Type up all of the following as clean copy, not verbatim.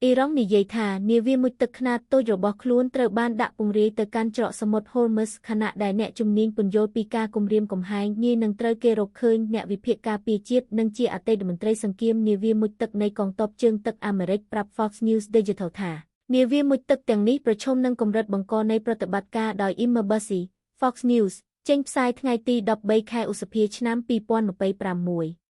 អ៊ីរ៉ង់និយាយថានាវាមុជទឹកខ្នាតតូចរបស់ខ្លួនត្រូវបានដាក់ពង្រាយទៅកាន់ច្រកសមុទ្រ Hormuz ខណៈដែលអ្នកជំនាញពន្យល់ពីការគំរាមកំហែងងាយនឹងត្រូវគេរកឃើញអ្នកវិភាគការពារជាតិនិងជាអតីតមន្ត្រីសង្គ្រាមនាវាមុជទឹកនៃកងទ័ពជើងទឹកអាមេរិកប្រាប់ Fox News Digital ថានាវាមុជទឹកទាំងនេះប្រឈមនឹងកម្រិតបង្កនៃប្រតិបត្តិការដោយ Emergency Fox News ចេញផ្សាយថ្ងៃទី13 ខែឧសភាឆ្នាំ2025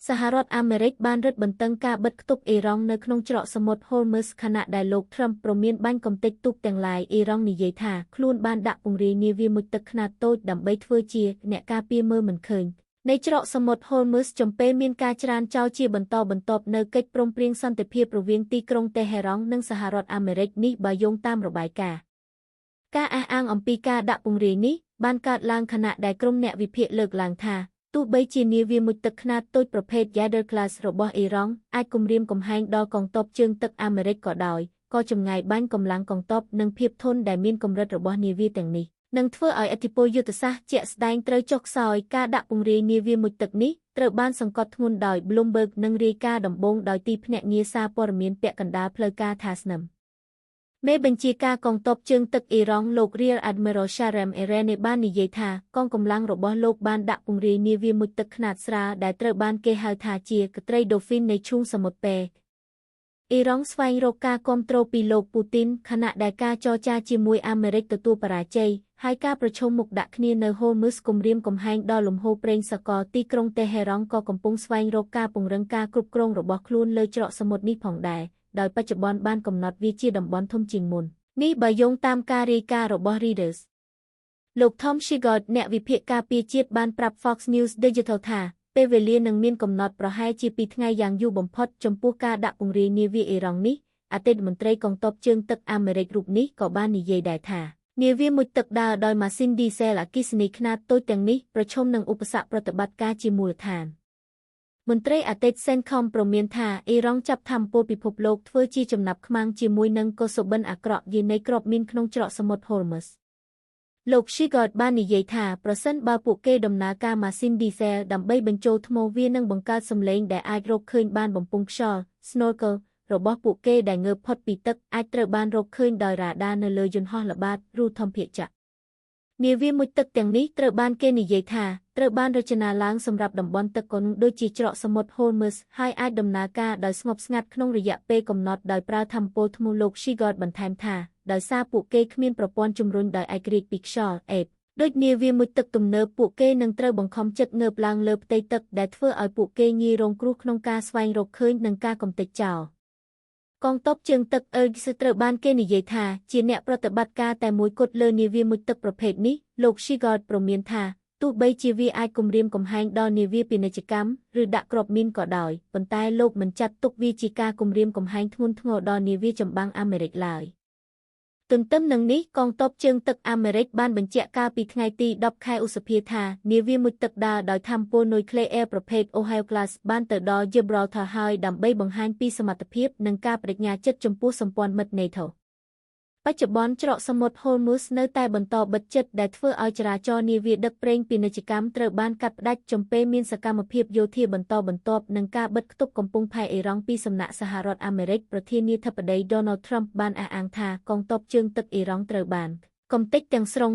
សហរដ្ឋអាមេរិកបានរឹតបន្តឹងការបិទគប់អ៊ីរ៉ង់នៅក្នុងច្រកសមុទ្រ Hormuz ខណៈដែលលោក Trump ព្រមានបាញ់កំទេចទូកទាំងឡាយអ៊ីរ៉ង់និយាយថាខ្លួនបានដាក់ពង្រាយនាវាមុជទឹកខ្នាតតូចដើម្បីធ្វើជាអ្នកការពារមើលមិនឃើញនៃច្រកសមុទ្រ Hormuz ចំពេលមានការច្រានចោលជាបន្តបន្ទាប់នៅកិច្ចព្រមព្រៀងសន្តិភាពរវាងទីក្រុងតេហេរ៉ង់និងសហរដ្ឋអាមេរិកនេះបើយោងតាមរបាយការណ៍ការអះអាងអំពីការដាក់ពង្រាយនេះបានកើតឡើងខណៈដែលក្រុមអ្នកវិភាគលើកឡើងថាទោះបីជានាវាមុជទឹកខ្នាតតូចប្រភេទ Yader Class របស់អ៊ីរ៉ង់អាចគំរាមកំហែងដល់កងទ័ពជើងទឹកអាមេរិកក៏ដោយក៏ចម្ងាយបាញ់កម្លាំងកងទ័ពនិងភាពធន់ដែលមានកម្រិតរបស់នាវាទាំងនេះនឹងធ្វើឲ្យឥទ្ធិពលយុទ្ធសាស្ត្រជាក់ស្ដែងត្រូវចុះខ្សោយការដាក់ពង្រាយនាវាមុជទឹកនេះត្រូវបានសង្កត់ធ្ងន់ដោយ Bloomberg និងរាយការណ៍ដំបូងដោយទីភ្នាក់ងារសារព័ត៌មានពាក់កណ្ដាលផ្លូវការថាស្នឹមមេបញ្ជាការកងទ័ពជើងទឹកអ៊ីរ៉ង់លោក Rear Admiral Sharem Irani បាននិយាយថាកងកម្លាំងរបស់លោកបានដាក់ពង្រាយនាវាមុជទឹកខ្នាតស្រាលដែលត្រូវបានគេហៅថាជាកត្រី Dolphin នៃឈូងសមុទ្រប៉ែអ៊ីរ៉ង់ស្វែងរកការគាំទ្រពីលោកពូទីនខណៈដែលការចរចាជាមួយអាមេរិកទទួលបរាជ័យហើយការប្រជុំមុខដាក់គ្នានៅ Hormuz គំរាមកំហែងដល់លំហូរប្រេងសកលទីក្រុងតេហេរ៉ង់ក៏កំពុងស្វែងរកការពង្រឹងការគ្រប់គ្រងរបស់ខ្លួនលើច្រកសមុទ្រនេះផងដែរដោយបច្ចុប្បន្នបានកំណត់វាជាតំបន់ធំជាងមុននេះបើយោងតាមការរាយការណ៍របស់ Reuters លោក Tom Shigott អ្នកវិភាគការពារជាតិបានប្រាប់ Fox News Digital ថាពេលវេលានឹងមានកំណត់ប្រហែលជា2ថ្ងៃយ៉ាងយូរបំផុតចំពោះការដាក់ពង្រាយនាវាអ៊ីរ៉ង់នេះអតីតមន្ត្រីកងទ័ពជើងទឹកអាមេរិករូបនេះក៏បាននិយាយដែរថានាវាមុជទឹកដើរដោយម៉ាស៊ីនឌីសែលអគ្គិសនីខ្នាតតូចទាំងនេះប្រឈមនឹងឧបសគ្គប្រតិបត្តិការជាមូលដ្ឋានមន្ត្រីអតីត CENTCOM ព្រមានថាអ៊ីរ៉ង់ចាប់ថាមពលពិភពលោកធ្វើជាចំណាប់ខ្មាំងជាមួយនឹងកុសបិនអាក្រក់យានៃគ្រាប់មីនក្នុងច្រកសមុទ្រ Hormuz លោក Shigott បាននិយាយថាប្រសិនបើពួកគេដំណើរការម៉ាស៊ីនឌីសែលដើម្បីបញ្ចូលថ្មវានឹងបង្កើតសំឡេងដែលអាចរកឃើញបានបំពង់ខ្យល់ Snorkel របស់ពួកគេដែលងើបផុតពីទឹកអាចត្រូវបានរកឃើញដោយរ៉ាដានៅលើយន្តហោះល្បាតរូធម្មភាគចក្រនាវាមុជទឹកទាំងនេះត្រូវបានគេនិយាយថាត្រូវបានរចនាឡើងសម្រាប់តំបន់ទឹកកុនដូចជាច្រកសមុទ្រ Hormuz ហើយអាចដំណើរការដោយស្ងប់ស្ងាត់ក្នុងរយៈពេលកំណត់ដោយប្រើថាមពលធ្នស់លោក Shigott បន្ថែមថាដោយសារពួកគេគ្មានប្រព័ន្ធជំរុញដោយឯករាជ្យពីខ្យល់ Ape ដូចនាវាមុជទឹកទំនើបពួកគេនឹងត្រូវបង្ខំចិត្តងើបឡើងលើផ្ទៃទឹកដែលធ្វើឲ្យពួកគេងាយរងគ្រោះក្នុងការស្វែងរកឃើញនិងការកំទេចចោលកងទ័ពជើងទឹកអ៊ឺសត្រូវបានគេនិយាយថាជាអ្នកប្រតិបត្តិការតែមួយគត់លើនាវាមុជទឹកប្រភេទនេះលោក Shigott ព្រមានថាទោះបីជាវាអាចគំរាមកំហែងដល់នាវាពាណិជ្ជកម្មឬដាក់គ្រាប់មីនក៏ដោយប៉ុន្តែលោកមិនចាត់ទុកវាជាការគំរាមកំហែងធ្ងន់ធ្ងរដល់នាវាចម្បាំងអាមេរិកឡើយទន្ទឹមនឹងនេះកងទ័ពជើងទឹកអាមេរិកបានបញ្ជាក់កាលពីថ្ងៃទី10 ខែឧសភាថានាវាមុជទឹកដើរដោយថាមពលនុយក្លេអ៊ែរប្រភេទ Ohio Class បានទៅដល់ Gibraltar ហើយដើម្បីបង្ហាញពីសមត្ថភាពនិងការបដិញ្ញាចិត្តចំពោះសម្ព័ន្ធមិត្ត NATO បច្ចុប្បន្នច្រកសមុទ្រ Hormuz នៅតែបន្តបិទជិតដែលធ្វើឲ្យចរាចរណ៍នាវាដឹកប្រេងពាណិជ្ជកម្មត្រូវបានកាត់ផ្តាច់ចំពេលមានសកម្មភាពយោធាបន្តបន្ទាប់និងការបិទគប់កំពង់ផែអ៊ីរ៉ង់ពីសំណាក់សហរដ្ឋអាមេរិកប្រធានាធិបតី Donald Trump បានអះអាងថាកងទ័ពជើងទឹកអ៊ីរ៉ង់ត្រូវបានកំទេចទាំងស្រុង